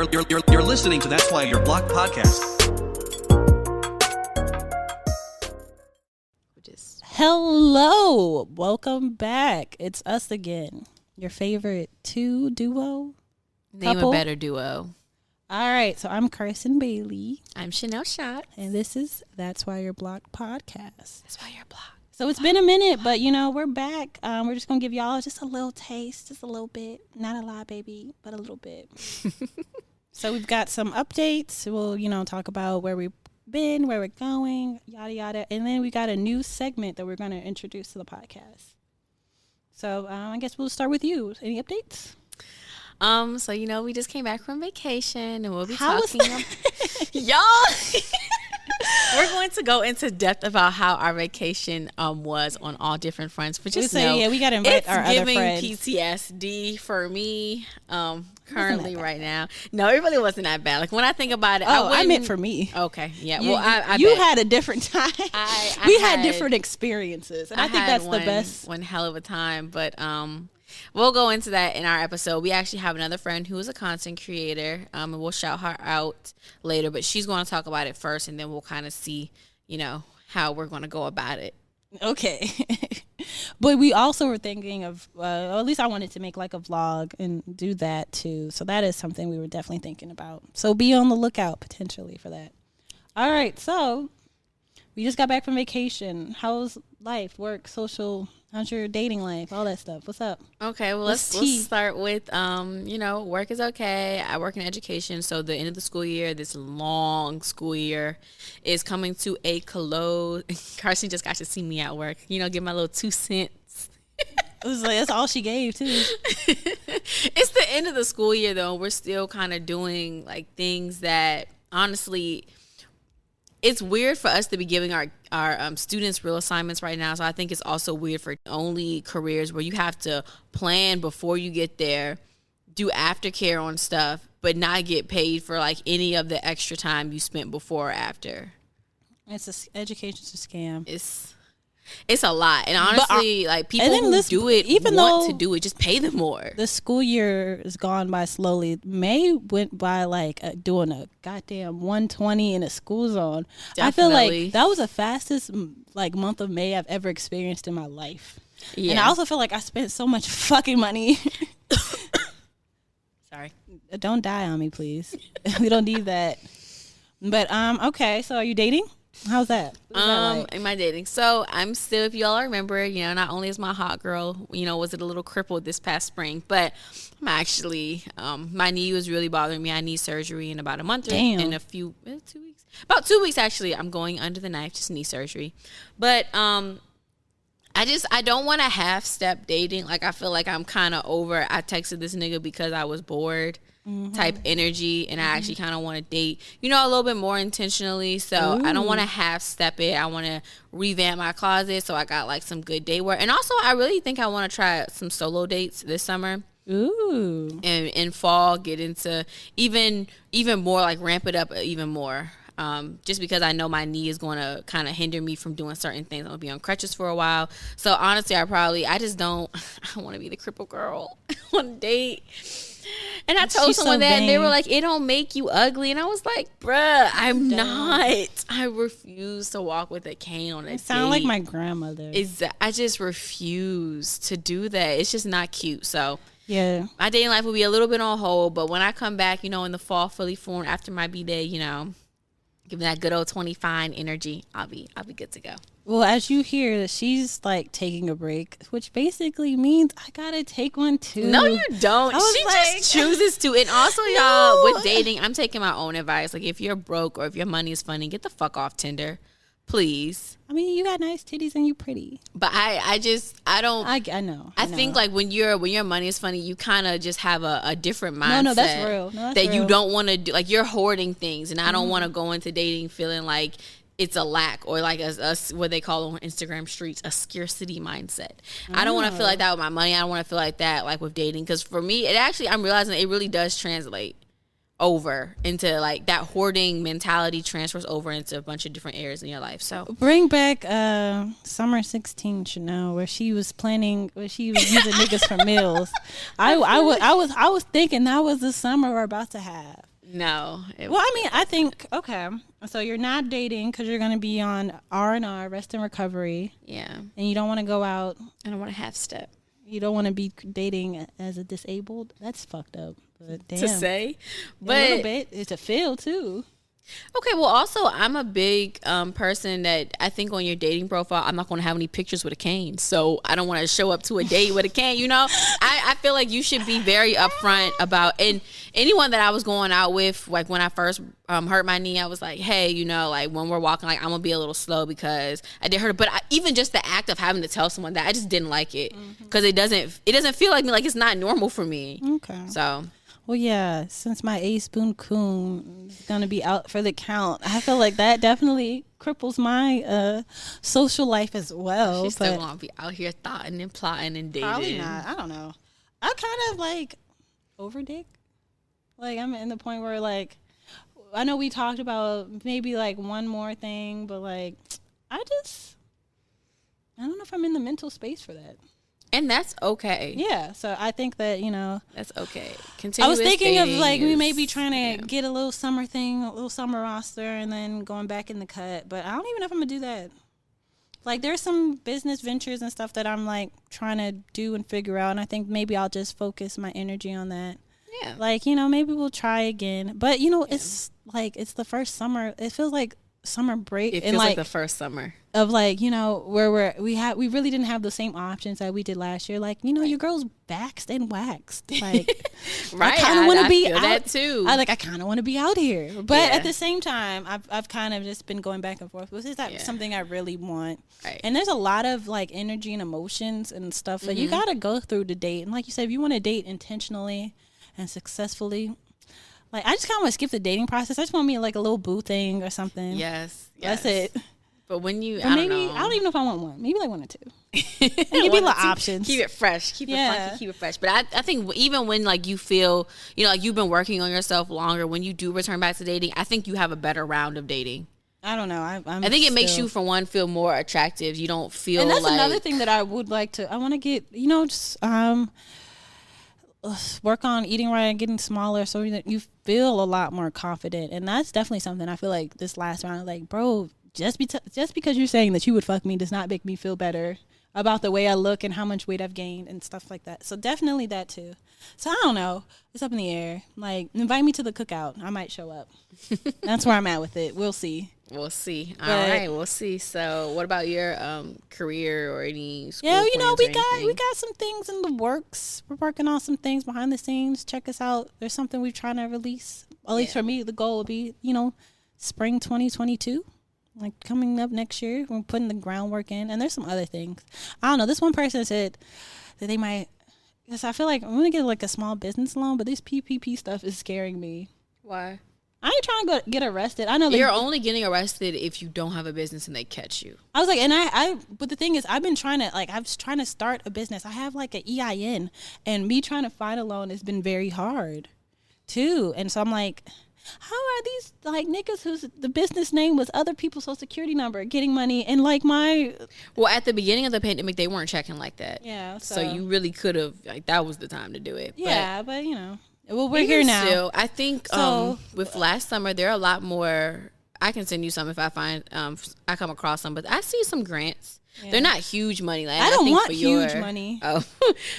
You're listening to That's Why You're Blocked podcast. Hello, welcome back. It's us again. Your favorite duo? Name couple? a better duo. All right, so I'm Carson Bailey. I'm Chanel Schott. And this is That's Why You're Blocked podcast. That's why you're blocked. So it's been a minute, but we're back. We're just going to give y'all just a little taste, just a little bit. Not a lot, baby, but a little bit. So we've got some updates. We'll, talk about where we've been, where we're going, yada, yada. And then we got a new segment that we're going to introduce to the podcast. So I guess we'll start with you. Any updates? So we just came back from vacation and we'll be How talking. Y'all, we're going to go into depth about how our vacation was on all different fronts. But just know, we got to invite our other friends. It's giving PTSD for me currently right now. No, it really wasn't that bad. Like when I think about it, I meant for me. Okay, yeah. You bet. had a different time. We had different experiences, and I think that's the best. One hell of a time, but we'll go into that in our episode. We actually have another friend who is a content creator, and we'll shout her out later. But she's going to talk about it first, and then we'll kind of see, how we're going to go about it. Okay. But we also were thinking of, at least I wanted to make like a vlog and do that too. So that is something we were definitely thinking about. So be on the lookout potentially for that. All right. So we just got back from vacation. How's life, work, social? How's your dating life? All that stuff. What's up? Okay, well, let's start with, work is okay. I work in education, so the end of the school year, this long school year, is coming to a close. Carson just got to see me at work. Give my little 2 cents. It was like, that's all she gave, too. It's the end of the school year, though. We're still kind of doing, things that, honestly, it's weird for us to be giving our students real assignments right now. So I think it's also weird for only careers where you have to plan before you get there, do aftercare on stuff, but not get paid for any of the extra time you spent before or after. Education's a scam. It's a lot. And honestly, people who do it even want to do it, just pay them more. The school year has gone by slowly. May went by doing a goddamn 120 in a school zone. Definitely. I feel like that was the fastest month of May I've ever experienced in my life. Yeah. And I also feel like I spent so much fucking money. Sorry. Don't die on me, please. We don't need that. But okay, so are you dating? How's that? Am I dating? So I'm still, if y'all remember, not only is my hot girl, was it a little crippled this past spring, but I'm actually, my knee was really bothering me. I need surgery in about a month or in a few, 2 weeks. About 2 weeks, actually. I'm going under the knife, just knee surgery. But I don't want to half-step dating. I feel like I'm kind of over, I texted this nigga because I was bored. Mm-hmm. Type energy, and I actually kind of want to date a little bit more intentionally, so I don't want to half step it. I want to revamp my closet, so I got some good day wear, and also I really think I want to try some solo dates this summer. Ooh. And in fall get into even more, ramp it up even more, just because I know my knee is going to kind of hinder me from doing certain things. I'm going to be on crutches for a while, so honestly I don't want to be the crippled girl on a date. And I told someone that, and they were like, it don't make you ugly. And I was like, bruh, I'm not. I refuse to walk with a cane on a date. Sound like my grandmother. I just refuse to do that. It's just not cute. So yeah, my dating life will be a little bit on hold. But when I come back, in the fall, fully formed after my B-day, give me that good old 25 energy, I'll be good to go. Well, as you hear that she's taking a break, which basically means I gotta take one too. No, you don't. She just chooses to. And also, y'all, with dating, I'm taking my own advice. If you're broke or if your money is funny, get the fuck off Tinder, please. I mean, you got nice titties and you pretty. But I don't. I know. I think when your money is funny, you kind of just have a different mindset. No, that's real. No, that's real. You don't want to do. You're hoarding things, and I don't want to go into dating feeling like it's a lack or a what they call on Instagram streets a scarcity mindset. I don't want to feel like that with my money. I don't want to feel like that with dating, because for me, I'm realizing it really does translate over into that hoarding mentality transfers over into a bunch of different areas in your life. So bring back summer 16 Chanel, where she was using niggas for meals. I was thinking that was the summer we're about to have. No. Well, I mean, I think, okay, so you're not dating because you're going to be on R&R, rest and recovery. Yeah. And you don't want to go out. I don't want to half step. You don't want to be dating as a disabled. That's fucked up. But damn. To say. But a little bit. It's a feel, too. Okay, well, also, I'm a big person that I think on your dating profile, I'm not going to have any pictures with a cane. So I don't want to show up to a date with a cane, you know? I feel like you should be very upfront about, and anyone that I was going out with, like when I first hurt my knee, I was like, hey, you know, like when we're walking, like I'm going to be a little slow because I did hurt it. But even just the act of having to tell someone that, I just didn't like it because it doesn't feel like me, like it's not normal for me. Okay. So... Well, yeah, since my ace boon coon is going to be out for the count, I feel like that definitely cripples my social life as well. She's still going to be out here thoughting and plotting and dating. Probably not. I don't know. I kind of like over dick. Like I'm in the point where like, I know we talked about maybe like one more thing, but like, I don't know if I'm in the mental space for that. And that's okay. Yeah, so I think that, you know. That's okay. I was thinking of, like, we may be trying to get a little summer thing, a little summer roster, and then going back in the cut. But I don't even know if I'm going to do that. Like, there's some business ventures and stuff that I'm, like, trying to do and figure out. And I think maybe I'll just focus my energy on that. Yeah. Like, you know, maybe we'll try again. But, you know, it's, like, it's the first summer. It feels like summer break. It feels like the first summer. Of like, you know, where we really didn't have the same options that we did last year. Like, you know, your girl's waxed and waxed. Like, right. I kind of want to be feel out. That too. I kind of want to be out here, but at the same time, I've kind of just been going back and forth. Is that something I really want? Right. And there's a lot of like energy and emotions and stuff that you got to go through to date. And like you said, if you want to date intentionally and successfully. Like, I just kind of want to skip the dating process. I just want me like a little boo thing or something. Yes. That's it. But when you, I don't even know if I want one. Maybe like one or two. And give me little options. Keep it fresh. Keep it funky. Keep it fresh. But I think even when like you feel, you know, like you've been working on yourself longer, when you do return back to dating, I think you have a better round of dating. I don't know. I think it makes you, for one, feel more attractive. You don't feel and that's like... another thing that I would like to... I want to get, you know, just work on eating right and getting smaller so that you feel a lot more confident. And that's definitely something I feel like this last round, like, bro... Just because you're saying that you would fuck me does not make me feel better about the way I look and how much weight I've gained and stuff like that. So definitely that too. So I don't know. It's up in the air. Like, invite me to the cookout. I might show up. That's where I'm at with it. We'll see. We'll see. All right, we'll see. So what about your career or any school Yeah, you know, we anything? got some things in the works. We're working on some things behind the scenes. Check us out. There's something we're trying to release. At least for me, the goal will be, you know, spring 2022. Like coming up next year, we're putting the groundwork in, and there's some other things. I don't know. This one person said that they might. Yes, I feel like I'm gonna get like a small business loan, but this PPP stuff is scaring me. Why? I ain't trying to get arrested. I know you're only getting arrested if you don't have a business and they catch you. I was like, and I. But the thing is, I was trying to start a business. I have like an EIN, and me trying to find a loan has been very hard, too. And so I'm like. How are these like niggas whose the business name was other people's social security number getting money and like my well at the beginning of the pandemic they weren't checking like that. Yeah. So you really could have like that was the time to do it. Yeah, but you know. Well we're here now. Still, I think with last summer there are a lot more I can send you some if I find I come across some, but I see some grants. Yeah. They're not huge money. Like, I don't want huge money. Oh.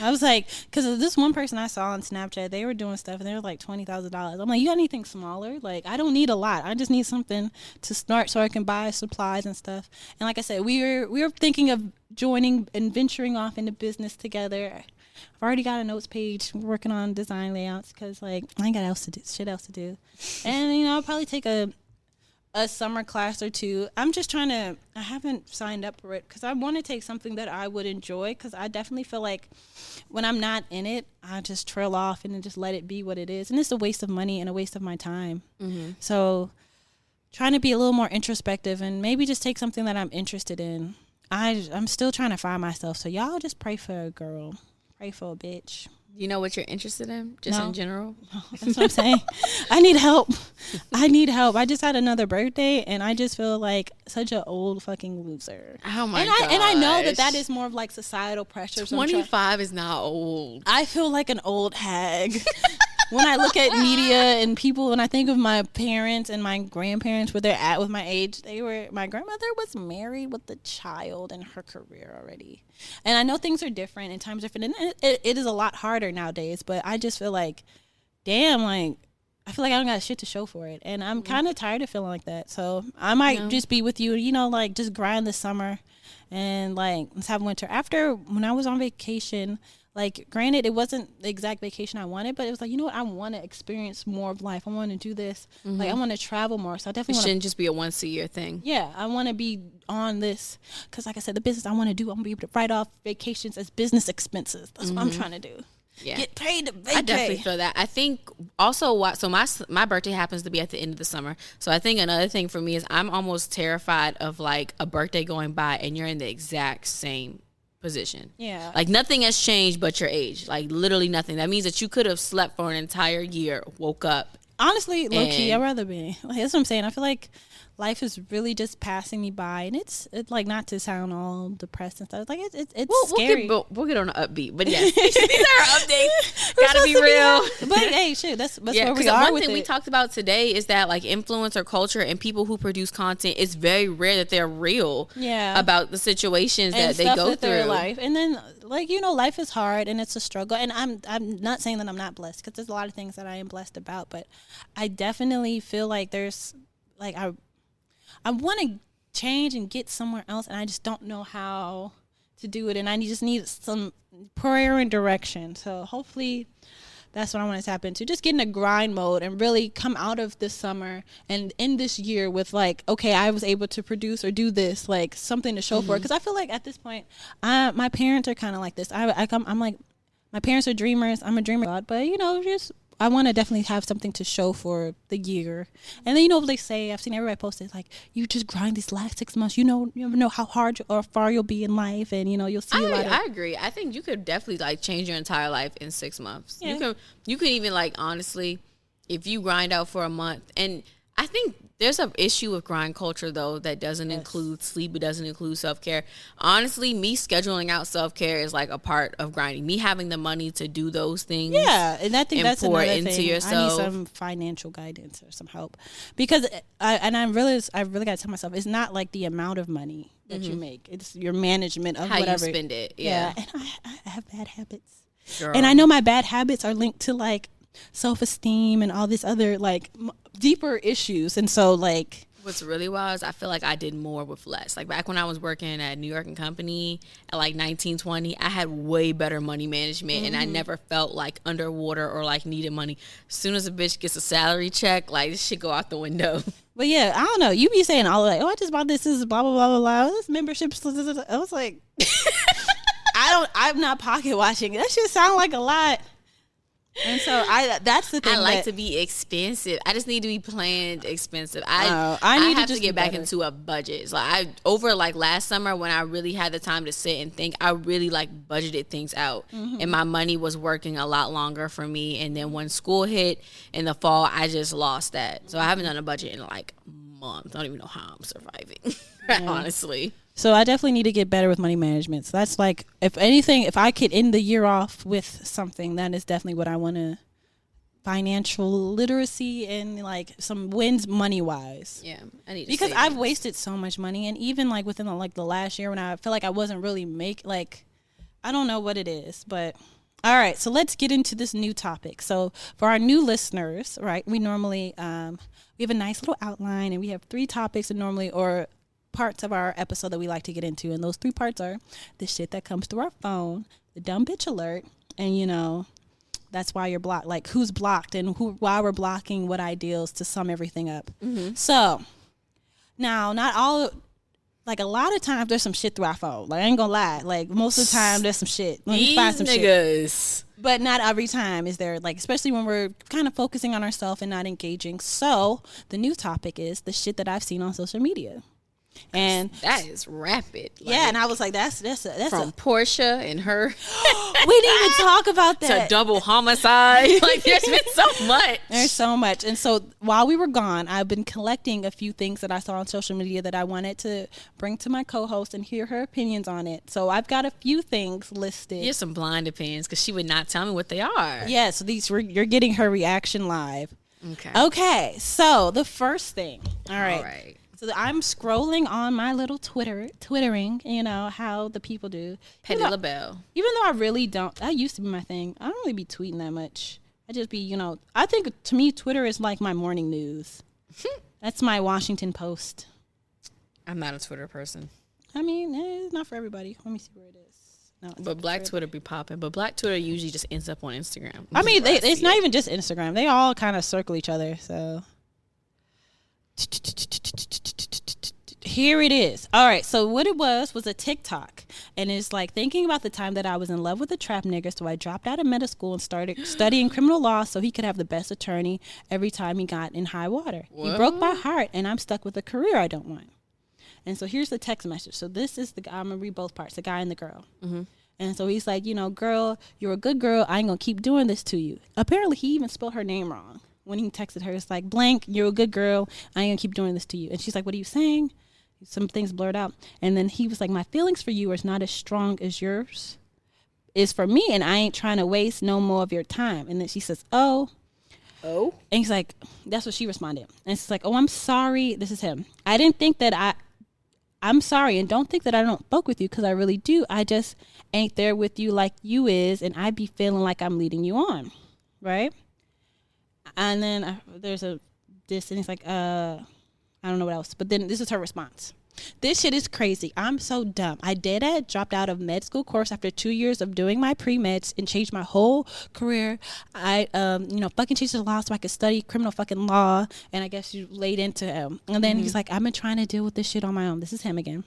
I was like, because this one person I saw on Snapchat, they were doing stuff and they were like $20,000. I'm like, you got anything smaller? Like, I don't need a lot. I just need something to start so I can buy supplies and stuff. And like I said, we were thinking of joining and venturing off into business together. I've already got a notes page. We're working on design layouts because like I ain't got shit else to do. And you know, I'll probably take a summer class or two. I'm just trying to, I haven't signed up for it because I want to take something that I would enjoy because I definitely feel like when I'm not in it, I just trail off and then just let it be what it is. And it's a waste of money and a waste of my time. Mm-hmm. So trying to be a little more introspective and maybe just take something that I'm interested in. I'm still trying to find myself. So y'all just pray for a girl. Pray for a bitch. You know what you're interested in, just in general? That's what I'm saying. I need help. I just had another birthday, and I just feel like such an old fucking loser. Oh, my God. And I know that is more of like societal pressure. 25 is not old. I feel like an old hag. when I look at media and people, when I think of my parents and my grandparents, where they're at with my age, my grandmother was married with a child in her career already. And I know things are different and times are different. And it is a lot harder nowadays, but I just feel like, damn, like, I feel like I don't got shit to show for it. And I'm kind of tired of feeling like that. So I might just be with you, like just grind this summer and like let's have winter. After when I was on vacation, like granted it wasn't the exact vacation I wanted, but it was like, you know what, I want to experience more of life. I want to do this. Like I want to travel more. So I definitely shouldn't just be a once a year thing. Yeah, I want to be on this because like I said, the business I want to do, I'm going to be able to write off vacations as business expenses. That's what I'm trying to do. Yeah. Get paid to vacay. I definitely feel that. I think also so my birthday happens to be at the end of the summer. So I think another thing for me is I'm almost terrified of like a birthday going by and you're in the exact same position. Yeah. Like nothing has changed but your age. Like literally nothing. That means that you could have slept for an entire year, woke up. Honestly, low key, I'd rather be. Like, that's what I'm saying. I feel like life is really just passing me by, and it's like, not to sound all depressed and stuff. Like it's scary. We'll get on an upbeat, but yeah, these are our updates. Gotta be real. But hey, shit, that's where we are. One thing we talked about today is that like influencer culture and people who produce content, it's very rare that they're real. Yeah. About the situations that they go through. Their life, and then like life is hard and it's a struggle. And I'm not saying that I'm not blessed because there's a lot of things that I am blessed about, but I definitely feel like there's like I want to change and get somewhere else, and I just don't know how to do it, and I just need some prayer and direction. So hopefully that's what I want to tap into. Just get in a grind mode and really come out of this summer and end this year with like, okay, I was able to produce or do this, like something to show for it. Because I feel like at this point, my parents are kind of like this. I'm like, my parents are dreamers. I'm a dreamer, but just I want to definitely have something to show for the year. And then, what they say, I've seen everybody post it, like, you just grind these last 6 months. You never know how hard or far you'll be in life. And, you'll see a lot of... I agree. I think you could definitely, like, change your entire life in 6 months. Yeah. You can even, like, honestly, if you grind out for a month. And I think there's an issue with grind culture, though, that doesn't include sleep. It doesn't include self-care. Honestly, me scheduling out self-care is like a part of grinding. Me having the money to do those things. Yeah, and I think that's another thing. Yourself. I need some financial guidance or some help. Because, I really got to tell myself, it's not like the amount of money that you make. It's your management of how whatever. You spend it. Yeah. And I have bad habits. Girl. And I know my bad habits are linked to, like, self-esteem and all this other, like, deeper issues. And so, like, what's really wild is I feel like I did more with less. Like back when I was working at New York and Company at like 1920, I had way better money management and I never felt like underwater or like needed money. As soon as a bitch gets a salary check, like this shit go out the window. But yeah, I don't know. You be saying all like, oh, I just bought this is blah blah blah blah blah. This membership. I was like, I'm not pocket watching. That shit sound like a lot. And so that's the thing. I like to be expensive. I just need to be planned expensive. I have to get back into a budget. So over like last summer when I really had the time to sit and think, I really like budgeted things out. And my money was working a lot longer for me. And then when school hit in the fall, I just lost that. So I haven't done a budget in like months. I don't even know how I'm surviving, honestly. So I definitely need to get better with money management. So that's like, if anything, if I could end the year off with something, that is definitely what I want to. Financial literacy and like some wins money wise. Yeah, I need to because I've wasted so much money, and even like within the last year when I feel like I wasn't really I don't know what it is, but. All right, so let's get into this new topic. So for our new listeners, right, we normally we have a nice little outline, and we have 3 topics or parts of our episode that we like to get into, and those 3 parts are the shit that comes through our phone, the dumb bitch alert, and that's why you're blocked, like who's blocked and why we're blocking, what ideals to sum everything up. So now, not all. Like, a lot of times, there's some shit through our phone. Like, I ain't gonna lie. Like, most of the time, there's some shit. These find some niggas. Shit. But not every time is there, like, especially when we're kind of focusing on ourselves and not engaging. So, the new topic is the shit that I've seen on social media. And that is rapid. Yeah, and I was like, that's from Portia and her. We didn't even talk about that. To double homicide. Like, there's been so much. There's so much. And so while we were gone, I've been collecting a few things that I saw on social media that I wanted to bring to my co-host and hear her opinions on it. So I've got a few things listed. Here's some blind opinions because she would not tell me what they are. Yeah, so you're getting her reaction live. Okay. So the first thing. All right. So I'm scrolling on my little twittering, you know, how the people do. Petty LaBelle. Even though I really don't, that used to be my thing. I don't really be tweeting that much. I just be, you know, I think to me, Twitter is like my morning news. That's my Washington Post. I'm not a Twitter person. I mean, it's not for everybody. Let me see where it is. No, but Black Twitter be popping. But Black Twitter usually just ends up on Instagram. I mean, it's not even just Instagram. They all kind of circle each other, so... Here it is. All right, so what it was a TikTok, and it's like thinking about the time that I was in love with a trap nigga, so I dropped out of medical school and started studying criminal law so he could have the best attorney every time he got in high water. What? He broke my heart, and I'm stuck with a career I don't want. And so here's the text message. So this is the guy. I'm gonna read both parts, the guy and the girl. Mm-hmm. And so he's like, you know, girl, you're a good girl. I ain't gonna keep doing this to you. Apparently, he even spelled her name wrong. When he texted her, it's like, blank, you're a good girl. I ain't gonna keep doing this to you. And she's like, what are you saying? Some things blurred out. And then he was like, my feelings for you is not as strong as yours is for me. And I ain't trying to waste no more of your time. And then she says, oh. And he's like, that's what she responded. And she's like, oh, I'm sorry. This is him. I didn't think that I'm sorry. And don't think that I don't fuck with you because I really do. I just ain't there with you like you is. And I be feeling like I'm leading you on. Right? And then there's this, and he's like, I don't know what else. But then this is her response. This shit is crazy. I'm so dumb. I dropped out of med school course after 2 years of doing my pre-meds and changed my whole career. I, fucking changed the law so I could study criminal fucking law. And I guess you laid into him. And then he's like, I've been trying to deal with this shit on my own. This is him again.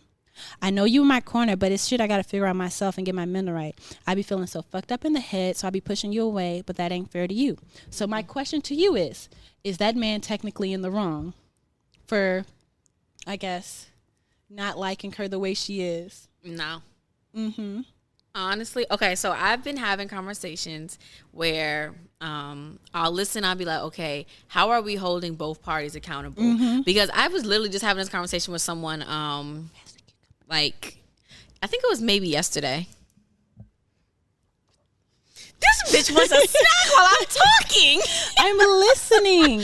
I know you in my corner, but it's shit I got to figure out myself and get my mental right. I be feeling so fucked up in the head, so I be pushing you away, but that ain't fair to you. So my question to you is that man technically in the wrong for, I guess, not liking her the way she is? No. Mm-hmm. Honestly, okay, so I've been having conversations where I'll listen, I'll be like, okay, how are we holding both parties accountable? Mm-hmm. Because I was literally just having this conversation with someone, like, I think it was maybe yesterday. This bitch wants a snack while I'm talking. I'm listening.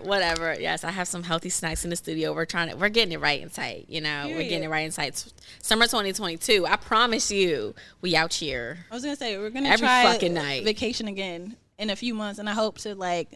Whatever. Yes, I have some healthy snacks in the studio. We're getting it right and tight. You know, we're getting it right and tight. Summer 2022. I promise you, we out here. I was gonna say we're gonna every try fucking night vacation again in a few months, and I hope to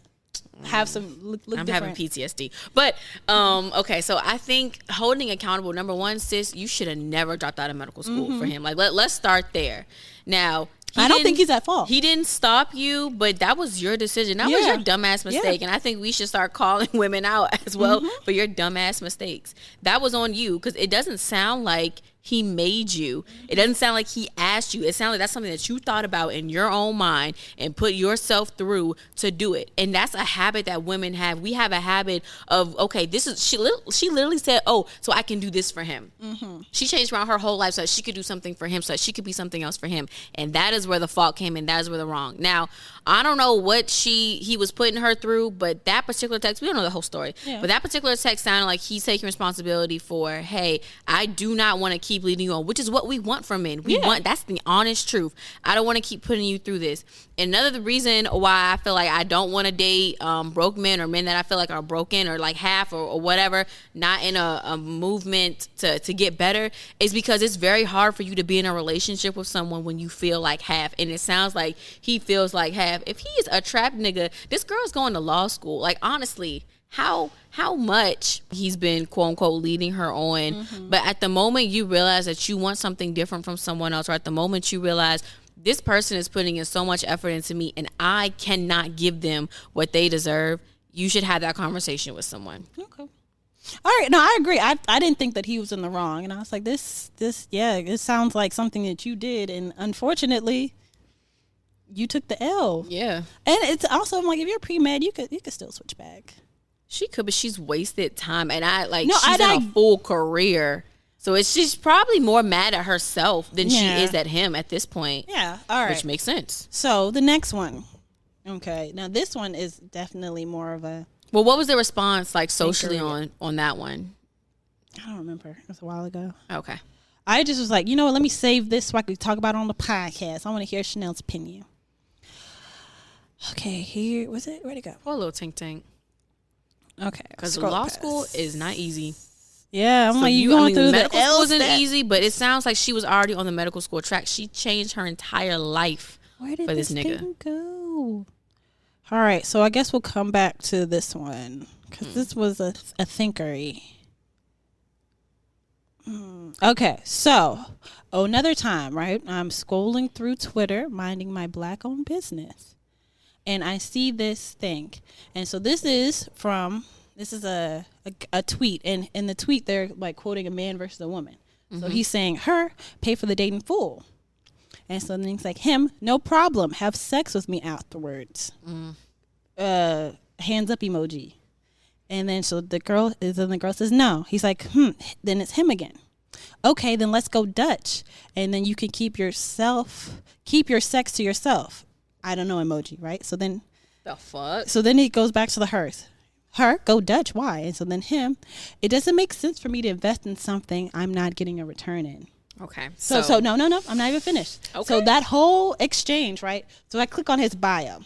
have some look I'm different. having PTSD. But okay, so I think holding accountable, number one, sis, you should have never dropped out of medical school for him. Like let's start there. Now, I don't think he's at fault. He didn't stop you, but that was your decision. That was your dumbass mistake. And I think we should start calling women out as well for your dumbass mistakes. That was on you, because it doesn't sound like he made you. It doesn't sound like he asked you. It sounds like that's something that you thought about in your own mind and put yourself through to do it. And that's a habit that women have. We have a habit of, okay, this is, she literally said, oh, so I can do this for him. Mm-hmm. She changed around her whole life so that she could do something for him, so that she could be something else for him. And that is where the fault came in. That is where the wrong. Now, I don't know what he was putting her through, but that particular text, we don't know the whole story, but that particular text sounded like he's taking responsibility for, hey, I do not want to keep leading you on, which is what we want from men. We want, that's the honest truth. I don't want to keep putting you through this. And another reason why I feel like I don't want to date broke men, or men that I feel like are broken, or like half or whatever, not in a movement to get better, is because it's very hard for you to be in a relationship with someone when you feel like half. And it sounds like he feels like half. If he's a trap nigga, this girl's going to law school. Like, honestly, how much he's been, quote unquote, leading her on. But at the moment you realize that you want something different from someone else, or at the moment you realize this person is putting in so much effort into me and I cannot give them what they deserve, you should have that conversation with someone. Okay. All right. No, I agree. I didn't think that he was in the wrong. And I was like, it sounds like something that you did. And unfortunately, you took the L. Yeah. And it's also, I'm like, if you're pre-med, you could still switch back. She could, but she's wasted time, and No, she's in a full career. So she's probably more mad at herself than she is at him at this point. Yeah, all right. Which makes sense. So the next one. Okay, now this one is definitely more of a... Well, what was the response like socially on that one? I don't remember. It was a while ago. Okay. I just was like, you know what, let me save this so I can talk about it on the podcast. I want to hear Chanel's opinion. Okay, here, was it? Where'd it go? Poor little Tink Tink. Okay. Because law school is not easy. Yeah, I'm like, you going through the medical school wasn't easy, but it sounds like she was already on the medical school track. She changed her entire life for this nigga. Thing go? All right, so I guess we'll come back to this one because this was a thinkery. Okay, so another time, right? I'm scrolling through Twitter, minding my Black-owned business, and I see this thing. And so this is a tweet, and in the tweet they're like quoting a man versus a woman. So he's saying, her, pay for the date in full. And so then he's like, him, no problem, have sex with me afterwards. Hands up emoji. And then so the girl says no. He's like, then it's him again. Okay, then let's go Dutch. And then you can keep your sex to yourself. I don't know emoji, right? So then the fuck? So then it goes back to the hers. Her, go Dutch, why? And so then him, it doesn't make sense for me to invest in something I'm not getting a return in. Okay. So no, I'm not even finished. Okay. So that whole exchange, right? So I click on his bio,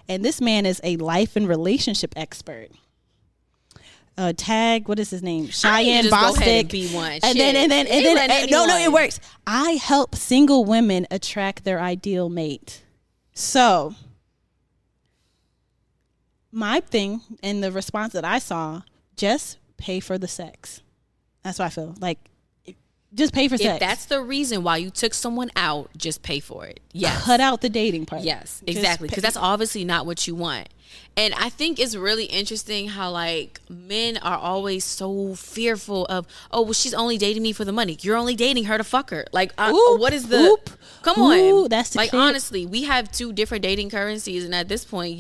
and this man is a life and relationship expert. Tag, what is his name? Cheyenne Bostic. And then no, it works. I help single women attract their ideal mate. So my thing and the response that I saw, just pay for the sex. That's what I feel like. Just pay for sex. If that's the reason why you took someone out, just pay for it. Yes. Cut out the dating part. Yes, exactly. Because that's obviously not what you want. And I think it's really interesting how like men are always so fearful of, oh, well, she's only dating me for the money. You're only dating her to fuck her. Like, what is the? Come on, that's the like kid. Honestly, we have two different dating currencies, and at this point,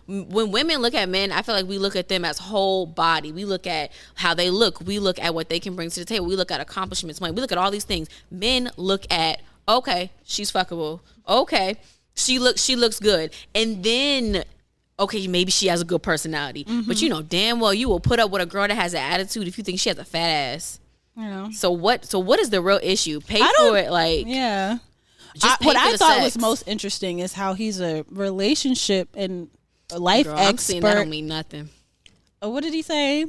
when women look at men, I feel like we look at them as whole body. We look at how they look. We look at what they can bring to the table. We look at accomplishments. We look at all these things. Men look at, okay, she's fuckable. Okay, she looks good, and then, okay, maybe she has a good personality, but you know damn well you will put up with a girl that has an attitude if you think she has a fat ass. Yeah. So what is the real issue? Pay for it, like, yeah. What I thought was most interesting is how he's a relationship and a life expert. I'm seeing that don't mean nothing. What did he say?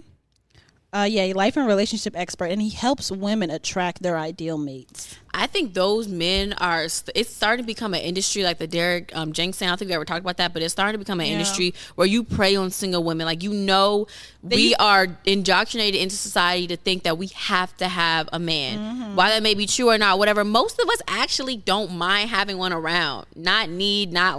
Life and relationship expert, and he helps women attract their ideal mates. I think those men it's starting to become an industry like the Derek Jenks thing. I don't think we ever talked about that, but it's starting to become an industry where you prey on single women. Like, we are indoctrinated into society to think that we have to have a man. Mm-hmm. While that may be true or not, whatever, most of us actually don't mind having one around. Not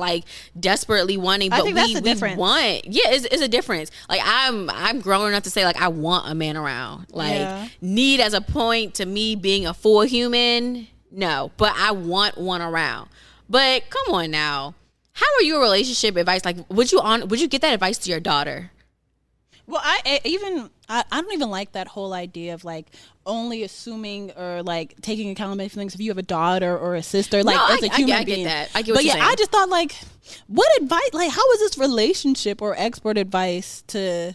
like desperately wanting, but we want. Yeah, it's a difference. Like, I'm grown enough to say, like, I want a man around. Like, need as a point to me being a full human. No, but I want one around. But come on now, how are your relationship advice? Like, would you get that advice to your daughter? Well, I don't even like that whole idea of like only assuming or like taking accountability for things if you have a daughter or a sister. Like, as a human being. I get that. I get what you're saying. I just thought, like, what advice? Like, how is this relationship or expert advice to?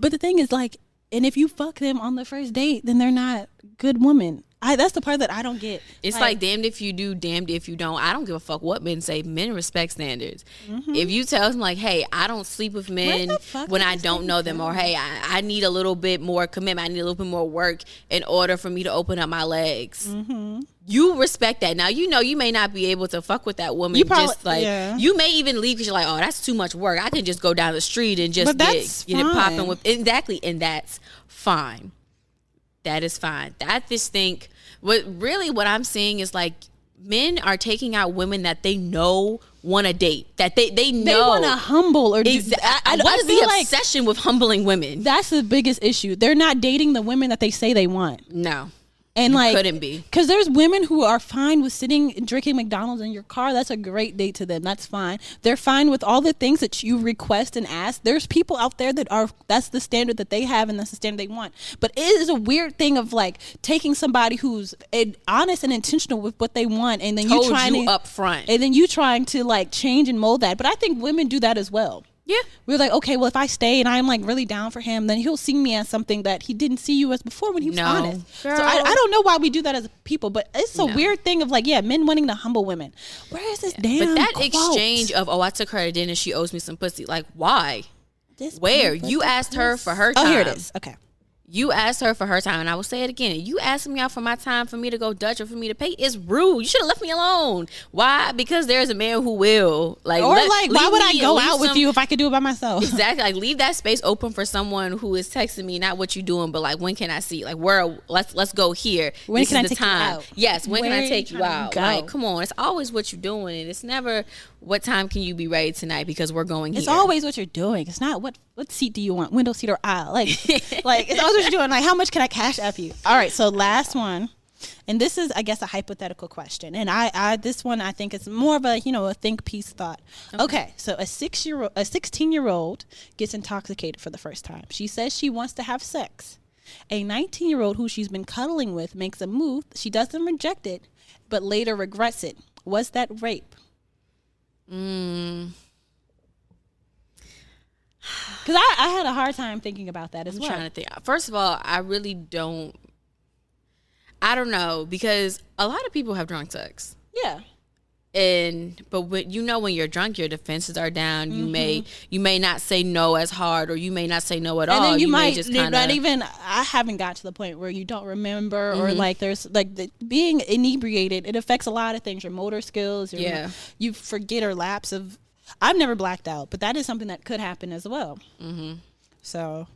But the thing is, like, and if you fuck them on the first date, then they're not good women. That's the part that I don't get. It's like damned if you do, damned if you don't. I don't give a fuck what men say. Men respect standards. Mm-hmm. If you tell them, like, hey, I don't sleep with men when I don't know them, or hey, I need a little bit more commitment, I need a little bit more work in order for me to open up my legs. Mm-hmm. You respect that. Now, you may not be able to fuck with that woman. You may even leave because you're like, oh, that's too much work. I can just go down the street and just get it popping with. Exactly, and that's fine. That is fine. I just think what I'm seeing is like men are taking out women that they know want to date, that they know they want to humble or what is the obsession with humbling women? That's the biggest issue. They're not dating the women that they say they want. No. And you like, couldn't be. Because there's women who are fine with sitting and drinking McDonald's in your car. That's a great date to them. That's fine. They're fine with all the things that you request and ask. There's people out there that's the standard that they have and that's the standard they want. But it is a weird thing of like taking somebody who's honest and intentional with what they want, and then you trying up front, and then you trying to like change and mold that. But I think women do that as well. Yeah. We're like, okay, well, if I stay and I'm like really down for him, then he'll see me as something that he didn't see you as before when he was honest. Girl. So I don't know why we do that as people, but it's a weird thing of like, men wanting to humble women. Where is this damn But that quote? exchange of, I took her to dinner, she owes me some pussy. Like, why? Where? You asked her for her time. Oh, here it is. Okay. You asked her for her time, and I will say it again. You asked me out for my time for me to go Dutch or for me to pay. It's rude. You should have left me alone. Why? Because there's a man who will. Like, or like, why would I go out with you if I could do it by myself? Exactly. Like, leave that space open for someone who is texting me, not what you doing, but like, when can I see? Like, let's go here. When this can is I the take time. you out? Yes. When Where can I take you out? go? Like, come on. It's always what you're doing, and it's never what time can you be ready tonight because we're going here. It's always what you're doing. It's not what seat do you want, window seat or aisle. Like like it's always what you're doing. Like, how much can I cash up you? All right, so last one, and this is, I guess, a hypothetical question, and I this one I think is more of a a think piece thought. Okay, so a 16-year-old gets intoxicated for the first time. She says she wants to have sex. A 19-year-old who she's been cuddling with makes a move. She doesn't reject it, but later regrets it. Was that rape? Because I had a hard time thinking about that as well. I'm trying to think. First of all, I really don't. I don't know, because a lot of people have drunk sex. Yeah. But when you're drunk, your defenses are down. You may not say no as hard, or you may not say no at all. And then you might just not even. I haven't got to the point where you don't remember, or like there's like being inebriated. It affects a lot of things. Your motor skills. You forget or lapse of. I've never blacked out, but that is something that could happen as well. So,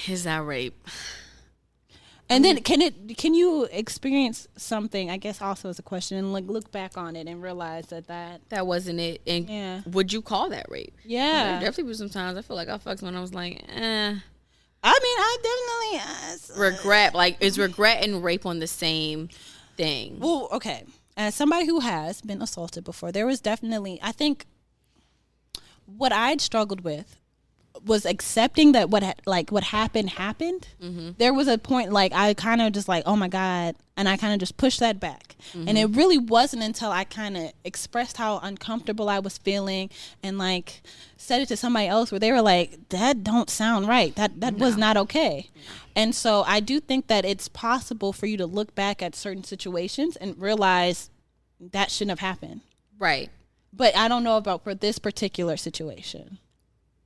is that rape? And then can you experience something, I guess, also as a question, and like look back on it and realize that wasn't it? And would you call that rape? Yeah. There definitely was sometimes I feel like I fucked when I was like, I mean, I definitely regret. Like, is regret and rape on the same thing? Well, okay. As somebody who has been assaulted before, there was definitely, I think, what I'd struggled with was accepting that what happened. There was a point like I kind of just like, oh my God, and I kind of just pushed that back. And it really wasn't until I kind of expressed how uncomfortable I was feeling and like said it to somebody else where they were like, that don't sound right, that was not okay. And so I do think that it's possible for you to look back at certain situations and realize that shouldn't have happened. Right. But I don't know about for this particular situation.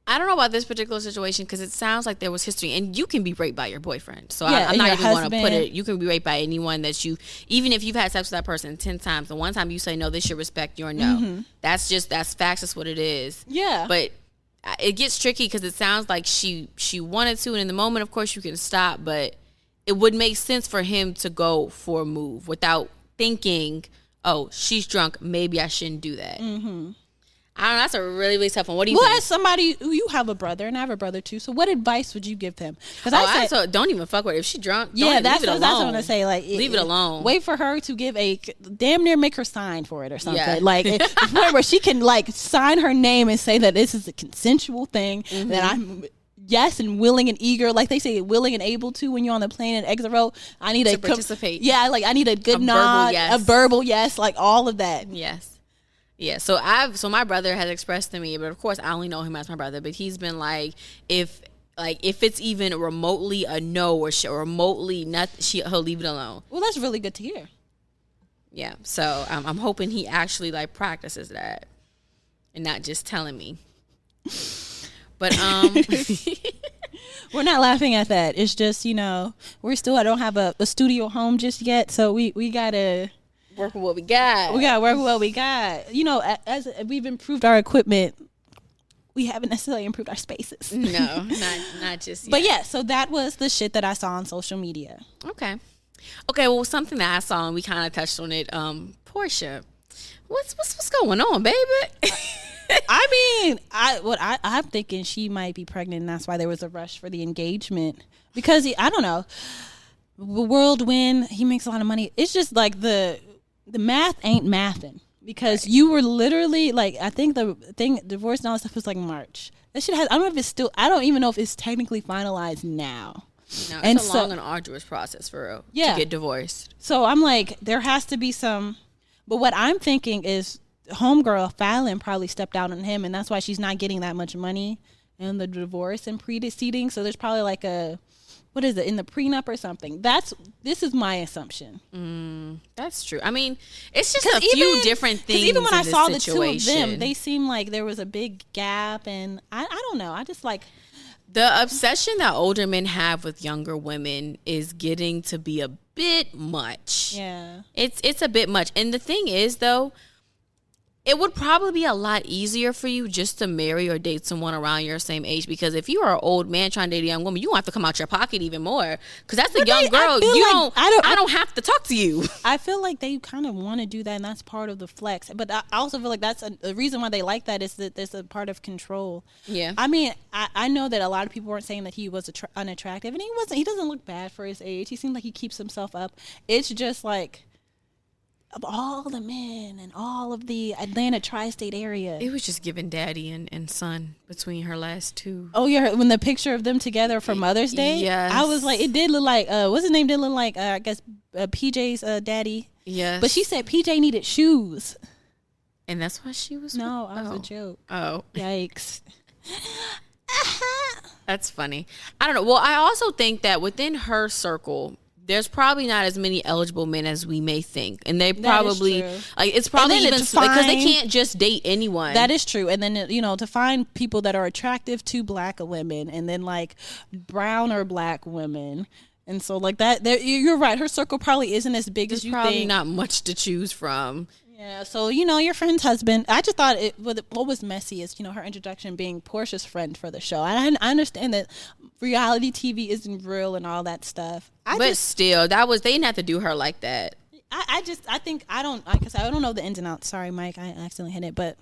I don't know about this particular situation because it sounds like there was history, and you can be raped by your boyfriend. So I'm not even going to put it. You can be raped by anyone that even if you've had sex with that person 10 times, the one time you say no, they should respect your no. That's facts. That's what it is. Yeah. But it gets tricky because it sounds like she wanted to, and in the moment, of course, you can stop. But it would make sense for him to go for a move without thinking, oh, she's drunk, maybe I shouldn't do that. I don't know. That's a really, really tough one. What do you think? As somebody who you have a brother, and I have a brother too. So what advice would you give him? Because so don't even fuck with her. If she drunk, that's leave it alone. That's what I'm gonna say. Like, leave it alone. Wait for her to give damn near make her sign for it or something. Yeah. Like where she can like sign her name and say that this is a consensual thing that I'm. Yes, and willing and eager, like they say, willing and able to when you're on the plane and exit row. I need to participate. Like I need a good nod, a verbal yes, like all of that. Yes. Yeah, so my brother has expressed to me, but of course I only know him as my brother, but he's been like, if it's even remotely a no or remotely nothing, he'll leave it alone. Well, that's really good to hear. Yeah, so I'm hoping he actually like practices that and not just telling me. But we're not laughing at that. It's just, I don't have a studio home just yet, so we gotta work with what we got. We gotta work with what we got. As we've improved our equipment, we haven't necessarily improved our spaces. No, not just yet. But yeah, so that was the shit that I saw on social media. Okay, well, something that I saw, and we kind of touched on it, Portia. What's going on, baby? I mean, I'm thinking she might be pregnant, and that's why there was a rush for the engagement. Because I don't know. whirlwind. He makes a lot of money. It's just like the math ain't mathing because you were literally like, I think the thing, divorce and all that stuff was like March. That shit has, I don't know if it's still, I don't even know if it's technically finalized now. No, it's a long and arduous process for real to get divorced. So I'm like, there has to be some, but what I'm thinking is homegirl Fallon probably stepped out on him, and that's why she's not getting that much money in the divorce and preceding. So there's probably like a, what is it, in the prenup or something. This is my assumption. That's true. I mean, it's just a few different things. Even when I saw the situation. two of them, they seemed like there was a big gap, and I don't know. I just like the obsession that older men have with younger women is getting to be a bit much. Yeah, it's a bit much. And the thing is, though, it would probably be a lot easier for you just to marry or date someone around your same age, because if you are an old man trying to date a young woman, you don't have to come out your pocket even more, because that's a young girl. I don't have to talk to you. I feel like they kind of want to do that, and that's part of the flex. But I also feel like that's the reason why they like that is that there's a part of control. Yeah. I mean, I know that a lot of people weren't saying that he was unattractive, and he wasn't. He doesn't look bad for his age. He seems like he keeps himself up. It's just like, of all the men and all of the Atlanta tri-state area, it was just giving daddy and son between her last two. Oh yeah, when the picture of them together for Mother's Day, yes. I was like, it did look like what's his name? Did look like I guess PJ's daddy. Yes, but she said PJ needed shoes, and that's why she was. No, that was a joke. Oh, yikes! That's funny. I don't know. Well, I also think that within her circle, there's probably not as many eligible men as we may think, and they probably like it's probably even because they can't just date anyone. That is true. And then to find people that are attractive to black women, and then like brown or black women, and so like that. You're right. Her circle probably isn't as big as you think. Probably not much to choose from. Yeah, so your friend's husband. I just thought what was messy is her introduction being Portia's friend for the show. I understand that reality TV isn't real and all that stuff. Still, they didn't have to do her like that. I don't know the ins and outs. Sorry, Mike, I accidentally hit it, but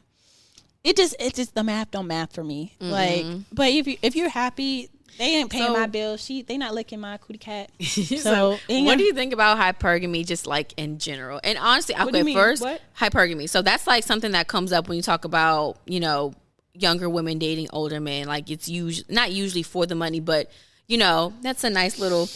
it's just the math don't math for me. Mm-hmm. Like, but if you're happy. They ain't paying my bills. They not licking my cootie cat. So what do you think about hypergamy, just like in general? And honestly, first, hypergamy. So that's like something that comes up when you talk about younger women dating older men. Like it's not usually for the money, but that's a nice little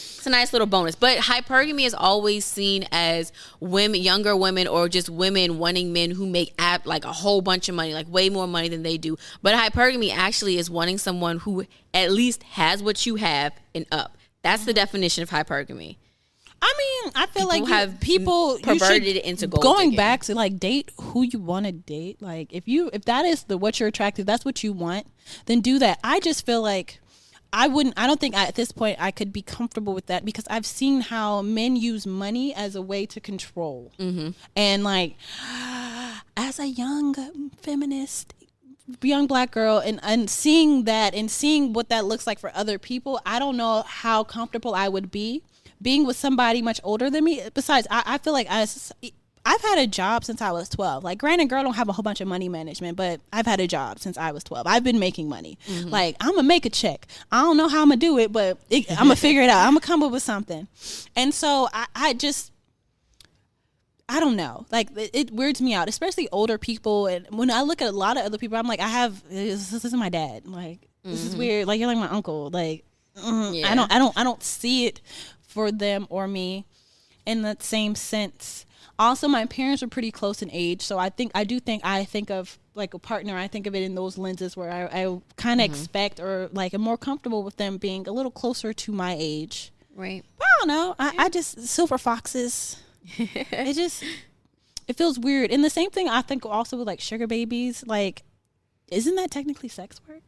bonus. But hypergamy is always seen as younger women, or just women wanting men who make like a whole bunch of money, like way more money than they do. But hypergamy actually is wanting someone who at least has what you have and up. That's the definition of hypergamy. I mean, I feel like people perverted it into gold going digging. back to like date who you want to date. Like if that is what you're attracted, that's what you want, then do that. I just feel like I don't think at this point I could be comfortable with that, because I've seen how men use money as a way to control. Mm-hmm. And like, as a young feminist, young black girl, and seeing that and seeing what that looks like for other people, I don't know how comfortable I would be being with somebody much older than me. Besides, I feel like I've had a job since I was 12. Like, granted, girl, I don't have a whole bunch of money management, but I've had a job since I was 12. I've been making money. Mm-hmm. Like, I'm going to make a check. I don't know how I'm going to do it, but I'm going to figure it out. I'm going to come up with something. And so I don't know. Like, it weirds me out, especially older people. And when I look at a lot of other people, I'm like, this is my dad. Like, this is weird. Like, you're like my uncle. Like, I don't see it for them or me in that same sense. Also, my parents were pretty close in age, so I think of like a partner. I think of it in those lenses where I kind of expect, or like am more comfortable with them being a little closer to my age. Right. But I don't know. I just silver foxes. It feels weird. And the same thing I think also with like sugar babies. Like, isn't that technically sex work?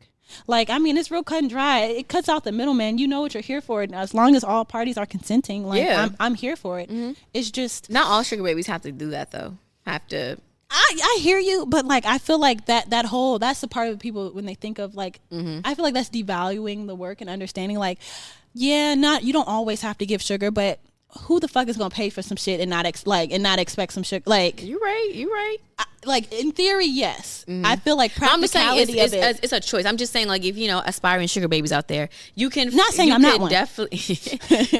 Like, I mean, it's real cut and dry. It cuts out the middleman. You know what you're here for. And as long as all parties are consenting, like, I'm here for it. Mm-hmm. It's just... Not all sugar babies have to do that, though. I hear you, but, like, I feel like that's the part of people when they think of, like... Mm-hmm. I feel like that's devaluing the work and understanding, like, you don't always have to give sugar, but who the fuck is going to pay for some shit and not expect some sugar? Like... You're right. like in theory, yes. I feel like practicality I'm just saying it's a choice. I'm just saying, like, if aspiring sugar babies out there, you can. Not saying I'm not one. Definitely,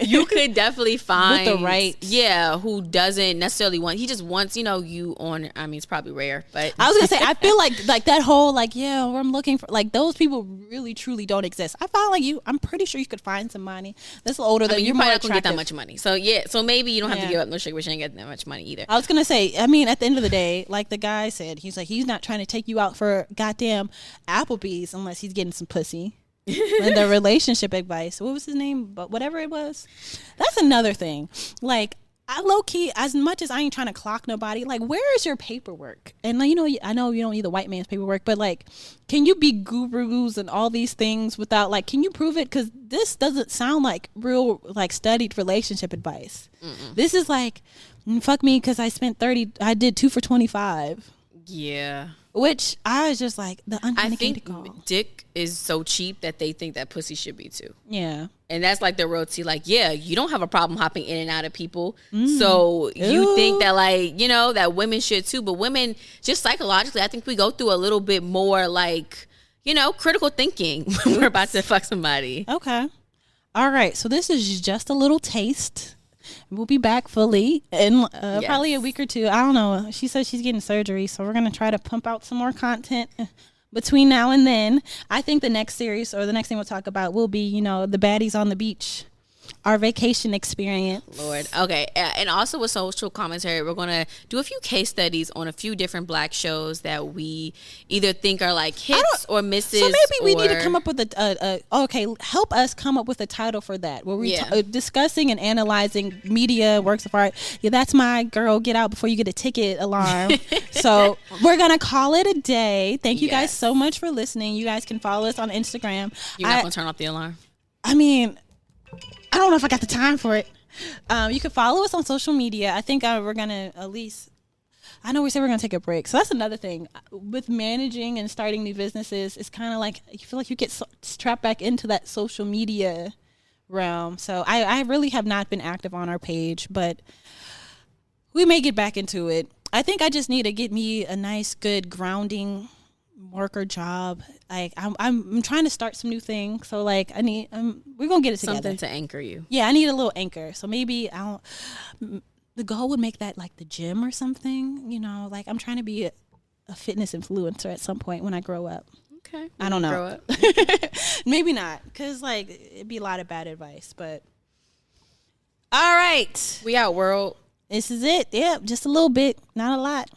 you could definitely find with the right, who doesn't necessarily want. He just wants you on. I mean, it's probably rare, but I was gonna say I feel like that whole where I'm looking for those people really truly don't exist. I found I'm pretty sure you could find somebody that's older than you're probably not gonna get that much money. So so maybe you don't have to give up no sugar, but you ain't getting that much money either. I was gonna say, I mean, at the end of the day, like the guy said, he's like, he's not trying to take you out for goddamn Applebee's unless he's getting some pussy. And the relationship advice, what was his name? But whatever it was, that's another thing. Like, I low key, as much as I ain't trying to clock nobody, like, where is your paperwork? And I know you don't need the white man's paperwork, but can you be gurus and all these things without can you prove it? Because this doesn't sound like real studied relationship advice. Mm-mm. This is fuck me because I spent 30. I did 2 for $25. Yeah. Which I was just the I think call. dick is so cheap that they think that pussy should be too. Yeah. And that's the real tea. You don't have a problem hopping in and out of people. So you think that that women should too. But women, just psychologically, I think we go through a little bit more critical thinking when we're about to fuck somebody. Okay. All right. So this is just a little taste. We'll be back fully in probably a week or two. I don't know. She says she's getting surgery, so we're going to try to pump out some more content between now and then. I think the next series or the next thing we'll talk about will be, the baddies on the beach. Our vacation experience. Lord. Okay. And also with social commentary, we're going to do a few case studies on a few different Black shows that we either think are hits or misses. So maybe we need to come up with help us come up with a title for that. Where we're discussing and analyzing media works of art. Yeah, that's my girl. Get out before you get a ticket alarm. So we're going to call it a day. Thank you guys so much for listening. You guys can follow us on Instagram. You're not going to turn off the alarm? I mean, I don't know if I got the time for it. You can follow us on social media. I think we're going to at least, I know we said we're going to take a break. So that's another thing. With managing and starting new businesses, it's kind of you feel like you get trapped back into that social media realm. So I really have not been active on our page, but we may get back into it. I think I just need to get me a nice, good grounding work or job. I'm trying to start some new things, so I need we're gonna get it together. Something to anchor you. Yeah, I need a little anchor. So maybe the goal would make that the gym or something. I'm trying to be a fitness influencer at some point when I grow up. Okay, I don't know. Grow up. Maybe not, because it'd be a lot of bad advice. But all right, we out, world. This is it. Yeah, just a little bit, not a lot.